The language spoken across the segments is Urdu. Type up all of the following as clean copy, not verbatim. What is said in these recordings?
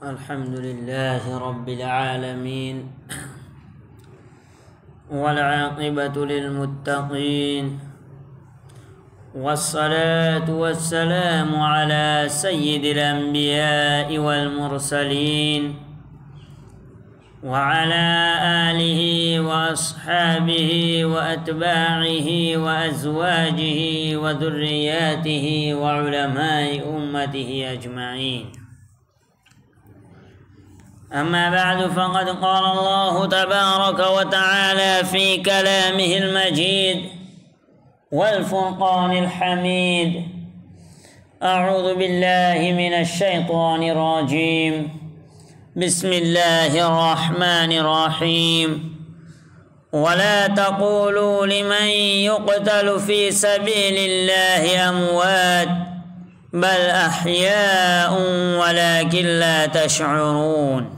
الحمد لله رب العالمين والعاقبة للمتقين والصلاة والسلام على سيد الأنبياء والمرسلين وعلى آله وأصحابه وأتباعه وأزواجه وذرياته وعلماء أمته أجمعين. أما بعد، فقد قال الله تبارك وتعالى في كلامه المجيد والفرقان الحميد: أعوذ بالله من الشيطان الرجيم. بسم الله الرحمن الرحيم. ولا تقولوا لمن يقتل في سبيل الله أموات بل أحياء ولكن لا تشعرون.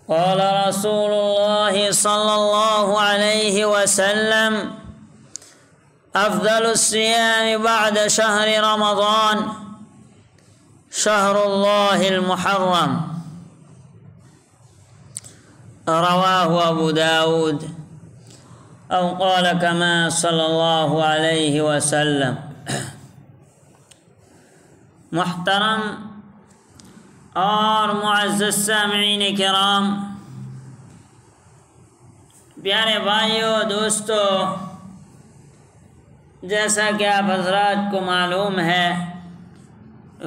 قال رسول الله صلى الله عليه وسلم: أفضل الصيام بعد شهر رمضان شهر الله المحرم. رواه أبو داود، أو قال كما صلى الله عليه وسلم. محترم اور معزز سامعین کرام، پیارے بھائیوں، دوستو، جیسا کہ آپ حضرات کو معلوم ہے،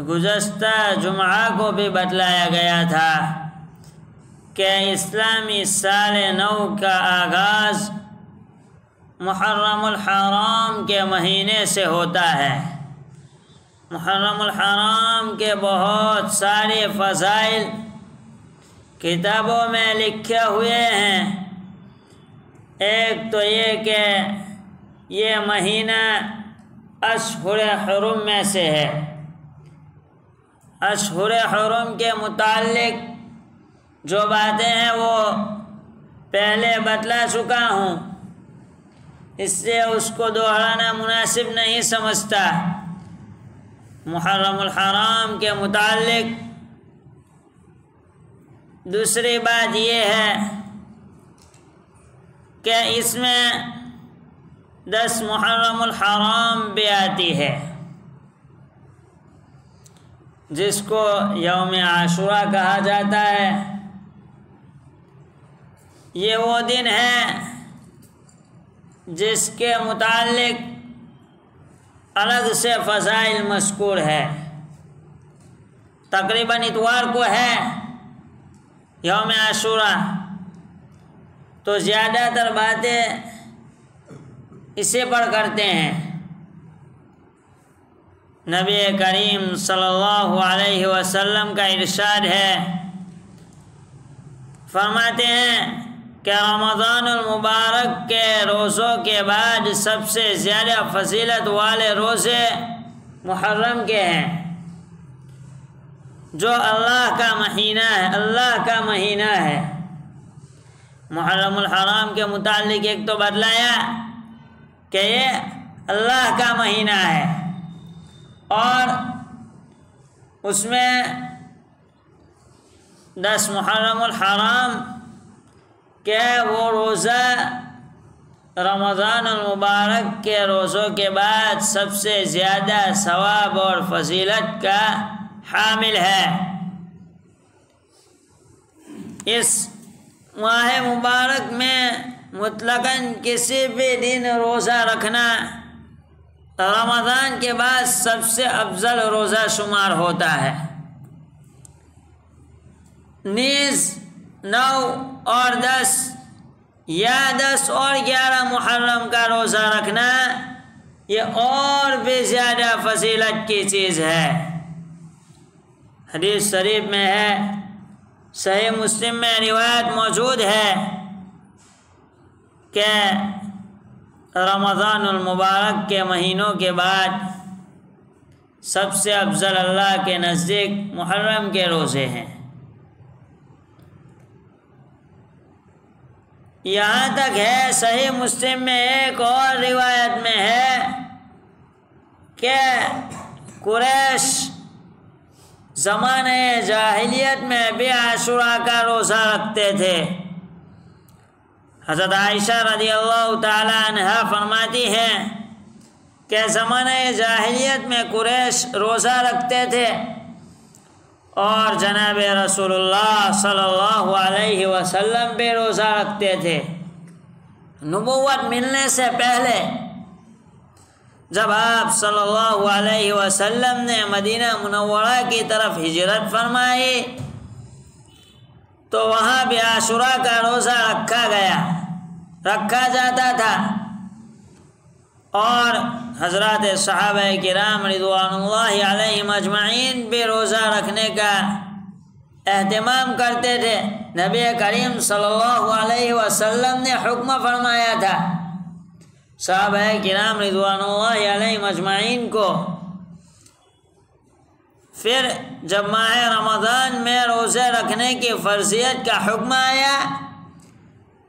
گزشتہ جمعہ کو بھی بتلایا گیا تھا کہ اسلامی سال نو کا آغاز محرم الحرام کے مہینے سے ہوتا ہے۔ محرم الحرام کے بہت سارے فضائل کتابوں میں لکھے ہوئے ہیں۔ ایک تو یہ کہ یہ مہینہ اشہر حرم میں سے ہے۔ اشہر حرم کے متعلق جو باتیں ہیں وہ پہلے بتلا چکا ہوں، اس سے اس کو دہرانا مناسب نہیں سمجھتا۔ محرم الحرام کے متعلق دوسری بات یہ ہے کہ اس میں 10 محرم الحرام بھی آتی ہے، جس کو یوم عاشوراء کہا جاتا ہے۔ یہ وہ دن ہے جس کے متعلق الگ سے فضائل مذکور ہے۔ تقریباً اتوار کو ہے یوم عاشوراء، تو زیادہ تر باتیں اسے پر کرتے ہیں۔ نبی کریم صلی اللہ علیہ وسلم کا ارشاد ہے، فرماتے ہیں کہ رمضان المبارک کے روزوں کے بعد سب سے زیادہ فضیلت والے روزے محرم کے ہیں، جو اللہ کا مہینہ ہے۔ محرم الحرام کے متعلق ایک تو بتلایا کہ یہ اللہ کا مہینہ ہے، اور اس میں 10 محرم الحرام کہ وہ روزہ رمضان المبارک کے روزوں کے بعد سب سے زیادہ ثواب اور فضیلت کا حامل ہے۔ اس ماہ مبارک میں مطلقاً کسی بھی دن روزہ رکھنا رمضان کے بعد سب سے افضل روزہ شمار ہوتا ہے۔ نیز 9 اور 10 یا 10 اور 11 محرم کا روزہ رکھنا یہ اور بھی زیادہ فضیلت کی چیز ہے۔ حدیث شریف میں ہے، صحیح مسلم میں روایت موجود ہے کہ رمضان المبارک کے مہینوں کے بعد سب سے افضل اللہ کے نزدیک محرم کے روزے ہیں۔ یہاں تک ہے، صحیح مسلم میں ایک اور روایت میں ہے کہ قریش زمانے جاہلیت میں بھی عاشوراء کا روزہ رکھتے تھے۔ حضرت عائشہ رضی اللہ تعالی عنہا فرماتی ہیں کہ زمانے جاہلیت میں قریش روزہ رکھتے تھے اور جناب رسول اللہ صلی اللہ علیہ وسلم بھی روزہ رکھتے تھے۔ نبوت ملنے سے پہلے جب آپ صلی اللہ علیہ وسلم نے مدینہ منورہ کی طرف ہجرت فرمائی تو وہاں بھی عاشوراء کا روزہ رکھا جاتا تھا، اور حضرات صحابہ کرام رضوان اللہ علیہم اجمعین بھی روزہ رکھنے کا اہتمام کرتے تھے۔ نبی کریم صلی اللہ علیہ وسلم نے حکم فرمایا تھا صحابہ کرام رضوان اللہ علیہم اجمعین کو۔ پھر جب ماہ رمضان میں روزے رکھنے کی فرضیت کا حکم آیا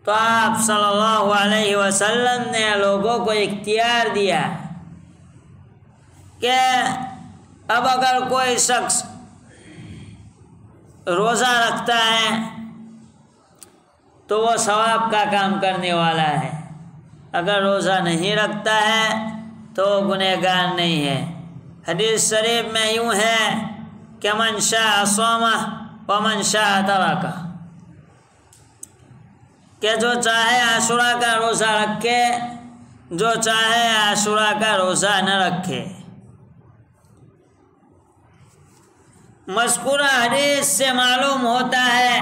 تو آپ صلی اللہ علیہ وسلم نے لوگوں کو اختیار دیا کہ اب اگر کوئی شخص روزہ رکھتا ہے تو وہ ثواب کا کام کرنے والا ہے، اگر روزہ نہیں رکھتا ہے تو گنہگار نہیں ہے۔ حدیث شریف میں یوں ہے کہ من شاء صومہ ومن شاء ترکہ، کہ جو چاہے عاشوراء کا روزہ رکھے، جو چاہے عاشوراء کا روزہ نہ رکھے۔ مذکورہ حدیث سے معلوم ہوتا ہے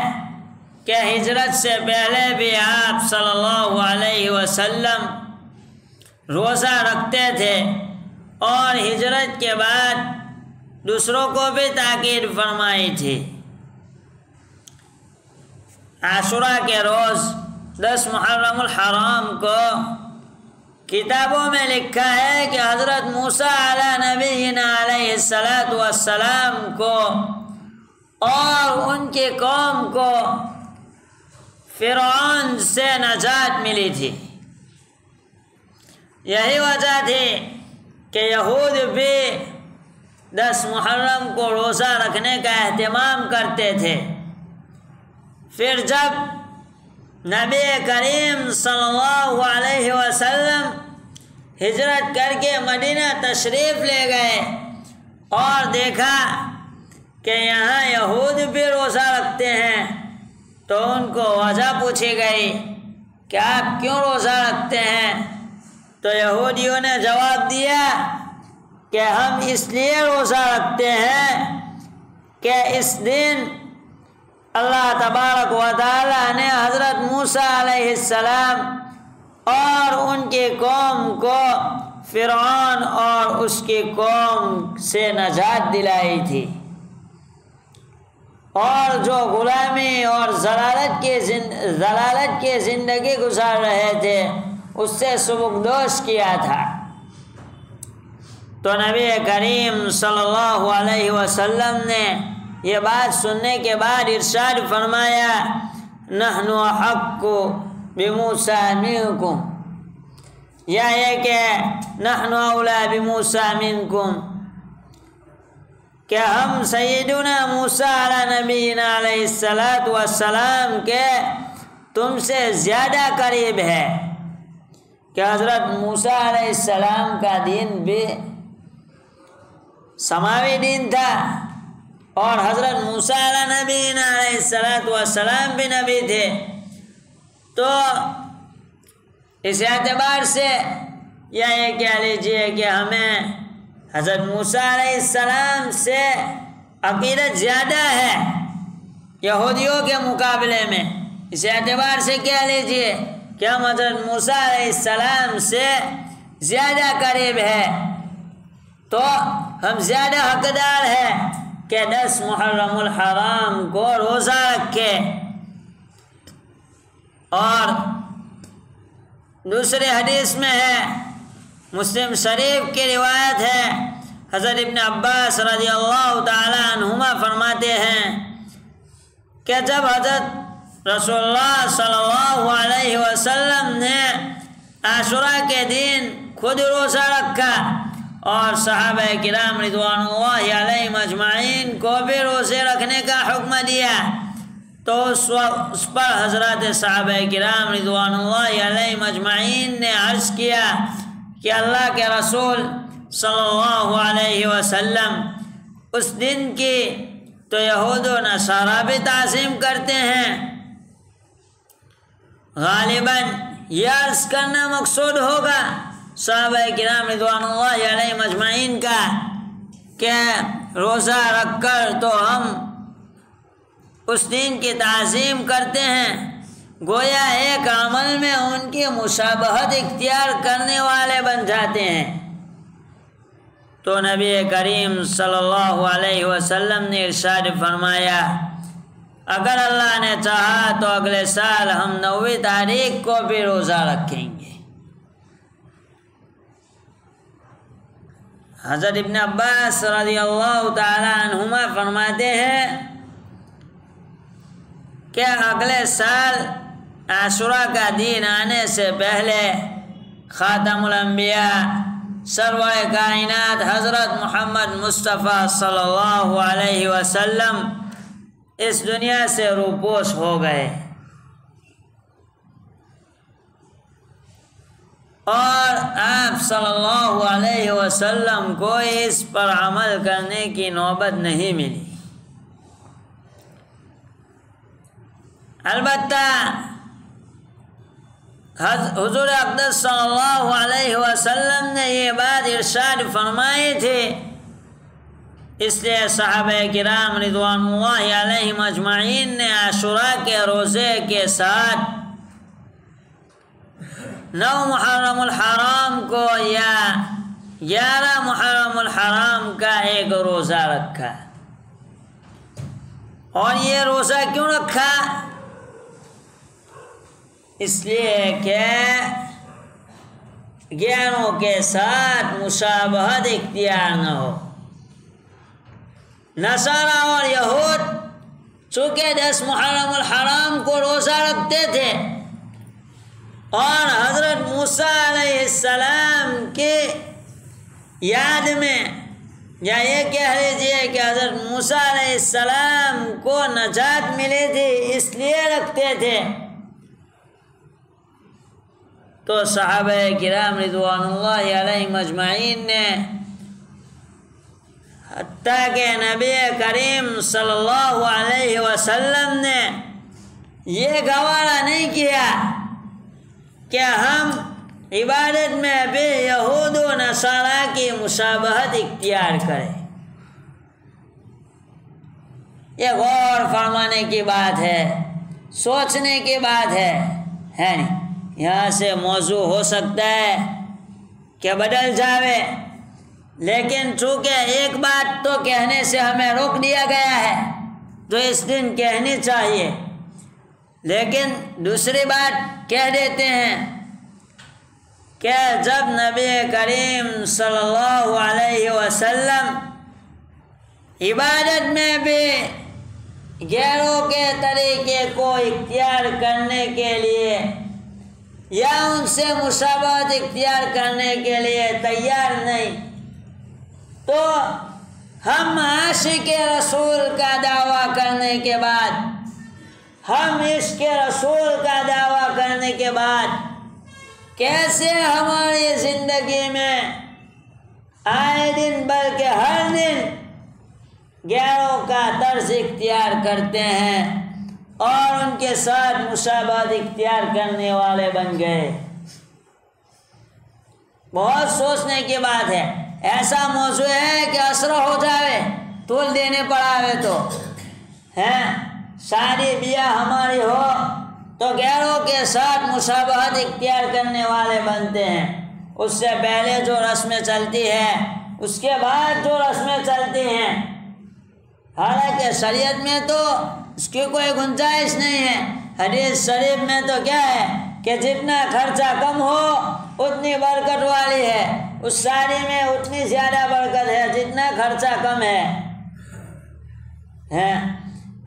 کہ ہجرت سے پہلے بھی آپ صلی اللہ علیہ وسلم روزہ رکھتے تھے، اور ہجرت کے بعد دوسروں کو بھی تاکید فرمائی تھی۔ عاشوراء کے روز 10 محرم الحرام کو کتابوں میں لکھا ہے کہ حضرت موسیٰ علی نبینا علیہ السلام کو اور ان کی قوم کو فرعون سے نجات ملی تھی۔ یہی وجہ تھی کہ یہود بھی 10 محرم کو روزہ رکھنے کا اہتمام کرتے تھے۔ پھر جب نبی کریم صلی اللہ علیہ وسلم ہجرت کر کے مدینہ تشریف لے گئے اور دیکھا کہ یہاں یہود بھی روزہ رکھتے ہیں تو ان کو وجہ پوچھی گئی کہ آپ کیوں روزہ رکھتے ہیں؟ تو یہودیوں نے جواب دیا کہ ہم اس لیے روزہ رکھتے ہیں کہ اس دن اللہ تبارک و تعالی نے حضرت موسیٰ علیہ السلام اور ان کی قوم کو فرعون اور اس کی قوم سے نجات دلائی تھی، اور جو غلامی اور ضلالت کی زندگی گزار رہے تھے اس سے سبکدوش کیا تھا۔ تو نبی کریم صلی اللہ علیہ وسلم نے یہ بات سننے کے بعد ارشاد فرمایا نحن احق بموسیٰ منکم، یا یہ کہ نحن اولی بموسیٰ منکم، کہ ہم سیدنا موسیٰ علی نبینا علیہ السلام کے تم سے زیادہ قریب ہے، کہ حضرت موسیٰ علیہ السلام کا دین بھی سماوی دین تھا اور حضرت موسیٰ علیہ نبینا علیہ السلام بھی نبی تھے۔ تو اس اعتبار سے یہ کہہ لیجئے کہ ہمیں حضرت موسیٰ علیہ السلام سے عقیدت زیادہ ہے یہودیوں کے مقابلے میں، اس اعتبار سے کہہ لیجئے کہ ہم حضرت موسیٰ علیہ السلام سے زیادہ قریب ہے، تو ہم زیادہ حقدار ہیں کہ 10 محرم الحرام کو روزہ رکھے۔ اور دوسرے حدیث میں ہے، مسلم شریف کی روایت ہے، حضرت ابن عباس رضی اللہ تعالی عنہما فرماتے ہیں کہ جب حضرت رسول اللہ صلی اللہ علیہ وسلم نے عاشوراء کے دن خود روزہ رکھا اور صحابہ کرام رضوان اللہ علیہم اجمعین کو بھی روزے رکھنے کا حکم دیا، تو اس پر حضرات صحابہ کرام رضوان اللہ علیہم اجمعین نے عرض کیا کہ اللہ کے رسول صلی اللہ علیہ وسلم اس دن کی تو یہود و نصارہ بھی تعظیم کرتے ہیں، غالباً یہ عرض کرنا مقصود ہوگا صحابہ کرام رضوان اللہ علیہ مجمعین کا کہ روزہ رکھ کر تو ہم اس دن کی تعظیم کرتے ہیں، گویا ایک عمل میں ان کی مشابہت اختیار کرنے والے بن جاتے ہیں۔ تو نبی کریم صلی اللہ علیہ وسلم نے ارشاد فرمایا اگر اللہ نے چاہا تو اگلے سال ہم 9 تاریخ کو بھی روزہ رکھیں گے۔ حضرت ابن عباس رضی اللہ تعالی عنہما فرماتے ہیں کہ اگلے سال عاشوراء کا دن آنے سے پہلے خاتم الانبیاء سرور کائنات حضرت محمد مصطفیٰ صلی اللہ علیہ وسلم اس دنیا سے روپوش ہو گئے، اور آپ صلی اللہ علیہ وسلم کو اس پر عمل کرنے کی نوبت نہیں ملی۔ البتہ حضور اقدس صلی اللہ علیہ وسلم نے یہ بات ارشاد فرمائی تھی، اس لیے صحابہ کرام رضوان اللہ علیہم اجمعین نے عاشوراء کے روزے کے ساتھ 9 محرم الحرام کو یا 11 محرم الحرام کا ایک روزہ رکھا۔ اور یہ روزہ کیوں رکھا؟ اس لیے کہ غیروں کے ساتھ مشابہت اختیار نہ ہو۔ نصارہ اور یہود چونکہ 10 محرم الحرام کو روزہ رکھتے تھے اور حضرت موسیٰ علیہ السلام کی یاد میں، یا یہ کہہ لیجیے کہ حضرت موسیٰ علیہ السلام کو نجات ملی تھی اس لیے رکھتے تھے، تو صحابہ کرام رضوان اللہ علیہم اجمعین نے حتیٰ کہ نبی کریم صلی اللہ علیہ وسلم نے یہ گوارا نہیں کیا کہ ہم عبادت میں بھی یہود و نصارہ کی مشابہت اختیار کریں۔ یہ غور فرمانے کی بات ہے، سوچنے کی بات ہے نہیں؟ یہاں سے موضوع ہو سکتا ہے کہ بدل جاوے، لیکن چونکہ ایک بات تو کہنے سے ہمیں روک دیا گیا ہے تو اس دن کہنی چاہیے، لیکن دوسری بات کہہ دیتے ہیں کہ جب نبی کریم صلی اللہ علیہ وسلم عبادت میں بھی غیروں کے طریقے کو اختیار کرنے کے لیے یا ان سے مشابہت اختیار کرنے کے لیے تیار نہیں، تو ہم عاشق رسول کا دعویٰ کرنے کے بعد، ہم عشق رسول کا دعویٰ کرنے کے بعد کیسے ہماری زندگی میں آئے دن بلکہ ہر دن غیروں کا طرز اختیار کرتے ہیں اور ان کے ساتھ مشابہت اختیار کرنے والے بن گئے۔ بہت سوچنے کی بات ہے، ایسا موضوع ہے کہ اثر ہو جاوے، طول دینے پڑاوے تو شادی بیاہ ہماری ہو تو غیروں کے ساتھ مشابہت اختیار کرنے والے بنتے ہیں، اس سے پہلے جو رسمیں چلتی ہیں، اس کے بعد جو رسمیں چلتی ہیں، حالانکہ شریعت میں تو اس کی کوئی گنجائش نہیں ہے۔ حدیث شریف میں تو کیا ہے کہ جتنا خرچہ کم ہو اتنی برکت والی ہے، اس شادی میں اتنی زیادہ برکت ہے جتنا خرچہ کم ہے۔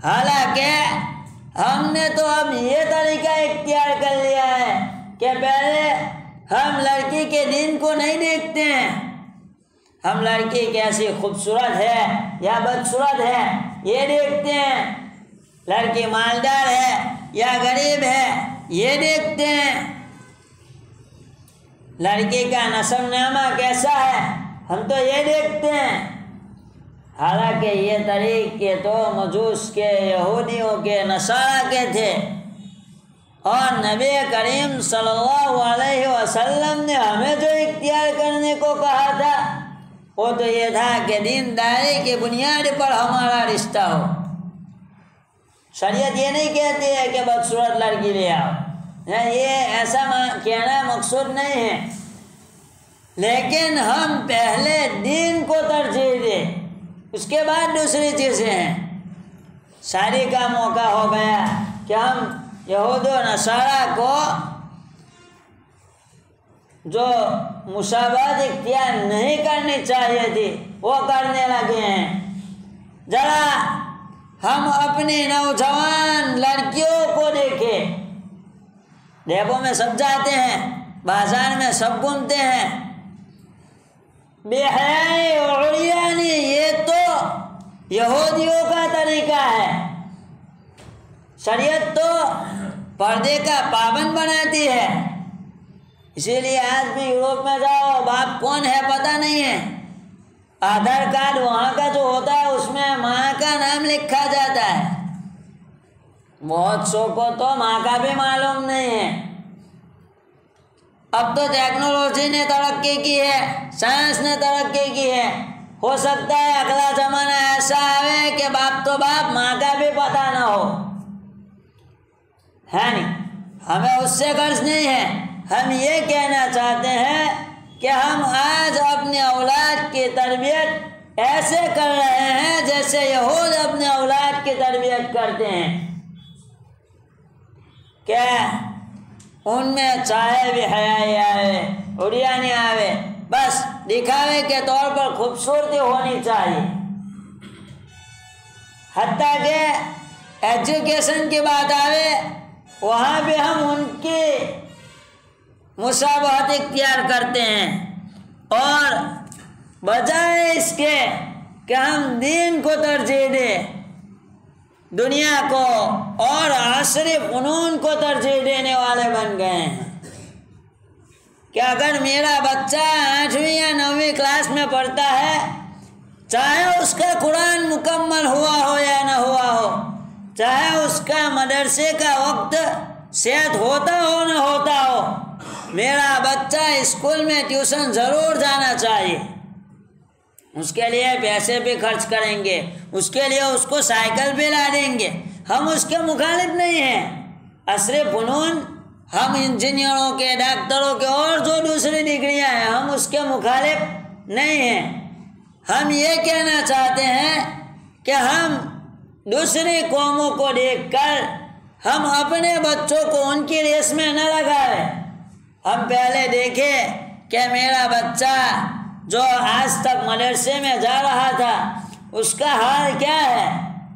حالانکہ ہم نے تو اب یہ طریقہ اختیار کر لیا ہے کہ پہلے ہم لڑکی کے دین کو نہیں دیکھتے ہیں، ہم لڑکی کیسی خوبصورت ہے یا بدصورت ہے یہ دیکھتے ہیں، لڑکی مالدار ہے یا غریب ہے یہ دیکھتے ہیں، لڑکی کا نسب نامہ کیسا ہے ہم تو یہ دیکھتے ہیں۔ حالانکہ یہ طریقے تو مجوس کے، یہودیوں کے، نصارہ کے تھے، اور نبی کریم صلی اللہ علیہ وسلم نے ہمیں جو اختیار کرنے کو کہا تھا وہ تو یہ تھا کہ دینداری کی بنیاد پر ہمارا رشتہ ہو۔ شریعت یہ نہیں کہتی ہے کہ بدصورت لڑکی لے آؤ، یہ ایسا کہنا مقصود نہیں ہے، لیکن ہم پہلے دین کو ترجیح دیں، اس کے بعد دوسری چیزیں ہیں۔ شادی کا موقع ہو گیا کہ ہم یہود و نصارہ کو جو مشابہت اختیار نہیں کرنی چاہیے تھی وہ کرنے لگے ہیں۔ ذرا ہم اپنی نوجوان لڑکیوں کو دیکھیں، دیپوں میں سب جاتے ہیں، بازار میں سب گھومتے ہیں، بے حیائی اور عریانی، یہ تو یہودیوں کا طریقہ ہے۔ شریعت تو پردے کا پابند بناتی ہے، اسی لیے آج بھی یوروپ میں جاؤ، باپ کون ہے پتہ نہیں ہے، آدھار کارڈ وہاں کا جو ہوتا ہے اس میں ماں کا نام لکھا جاتا ہے، بہت سو کو تو ماں کا بھی معلوم نہیں ہے۔ اب تو ٹیکنالوجی نے ترقی کی ہے، سائنس نے ترقی کی ہے، ہو سکتا ہے اگلا زمانہ ایسا آئے کہ باپ تو باپ ماں کا بھی پتہ نہ ہو، ہے نہیں؟ ہمیں اس سے غرض نہیں ہے، ہم یہ کہنا چاہتے ہیں کہ ہم آج اپنے اولاد کی تربیت ایسے کر رہے ہیں جیسے یہود اپنے اولاد کی تربیت کرتے ہیں، کہ ان میں چاہے بھی حیائی آئے، عریانی آئے، بس دکھاوے کے طور پر خوبصورتی ہونی چاہیے۔ حتیٰ کہ ایجوکیشن کی بات آئے وہاں بھی ہم ان کی مشابہت اختیار کرتے ہیں، اور بجائے اس کے کہ ہم دین کو ترجیح دیں، دنیا کو اور عصری فنون کو ترجیح دینے والے بن گئے ہیں۔ کہ اگر میرا بچہ 8ویں یا 9ویں کلاس میں پڑھتا ہے، چاہے اس کا قرآن مکمل ہوا ہو یا نہ ہوا ہو، چاہے اس کا مدرسے کا وقت صحت ہوتا ہو نہ ہوتا ہو، میرا بچہ اسکول میں ٹیوشن ضرور جانا چاہیے، اس کے لیے پیسے بھی خرچ کریں گے، اس کے لیے اس کو سائیکل بھی لا دیں گے، ہم اس کے مخالف نہیں ہیں۔ عصری فنون، ہم انجینئروں کے، ڈاکٹروں کے اور جو دوسری ڈگریاں ہیں ہم اس کے مخالف نہیں ہیں، ہم یہ کہنا چاہتے ہیں کہ ہم دوسری قوموں کو دیکھ کر ہم اپنے بچوں کو ان کی ریس میں نہ لگائیں۔ ہم پہلے دیکھیں کہ میرا بچہ جو آج تک مدرسے میں جا رہا تھا اس کا حال کیا ہے،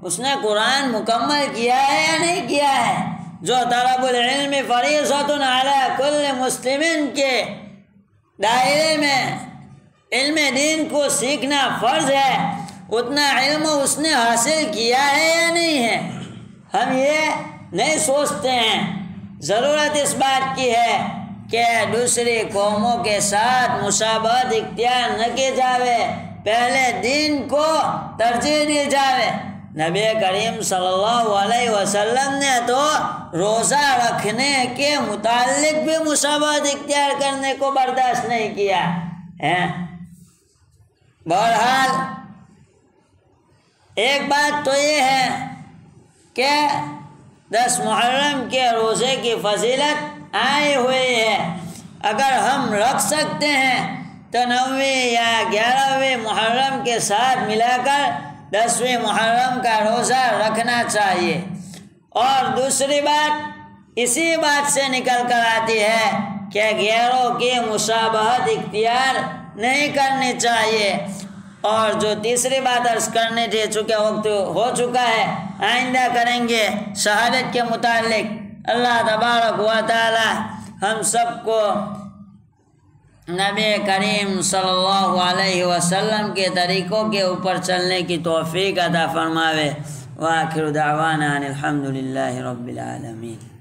اس نے قرآن مکمل کیا ہے یا نہیں کیا ہے۔ جو طلب العلم فریضۃ علی کل مسلم کے دائرے میں علم دین کو سیکھنا فرض ہے، اتنا علم اس نے حاصل کیا ہے یا نہیں ہے، ہم یہ نہیں سوچتے ہیں۔ ضرورت اس بات کی ہے کہ دوسری قوموں کے ساتھ مشابہت اختیار نہ کی جاوے، پہلے دین کو ترجیح دی جاوے۔ نبی کریم صلی اللہ علیہ وسلم نے تو روزہ رکھنے کے متعلق بھی مشابہت اختیار کرنے کو برداشت نہیں کیا ہے۔ بہرحال ایک بات تو یہ ہے کہ 10 محرم کے روزے کی فضیلت آئی ہوئی ہے، اگر ہم رکھ سکتے ہیں تو 9ویں یا 11ویں محرم کے ساتھ ملا کر 10ویں محرم کا روزہ رکھنا چاہیے۔ اور دوسری بات اسی بات سے نکل کر آتی ہے کہ غیروں کی مشابہت اختیار نہیں کرنی چاہیے۔ اور جو تیسری بات عرض کرنی تھی، چونکہ وقت ہو چکا ہے، آئندہ کریں گے شہادت کے متعلق۔ اللہ تبارک و تعالی ہم سب کو نبی کریم صلی اللہ علیہ وسلم کے طریقوں کے اوپر چلنے کی توفیق عطا فرماوے۔ وآخر دعوانا ان الحمد للہ رب العالمین۔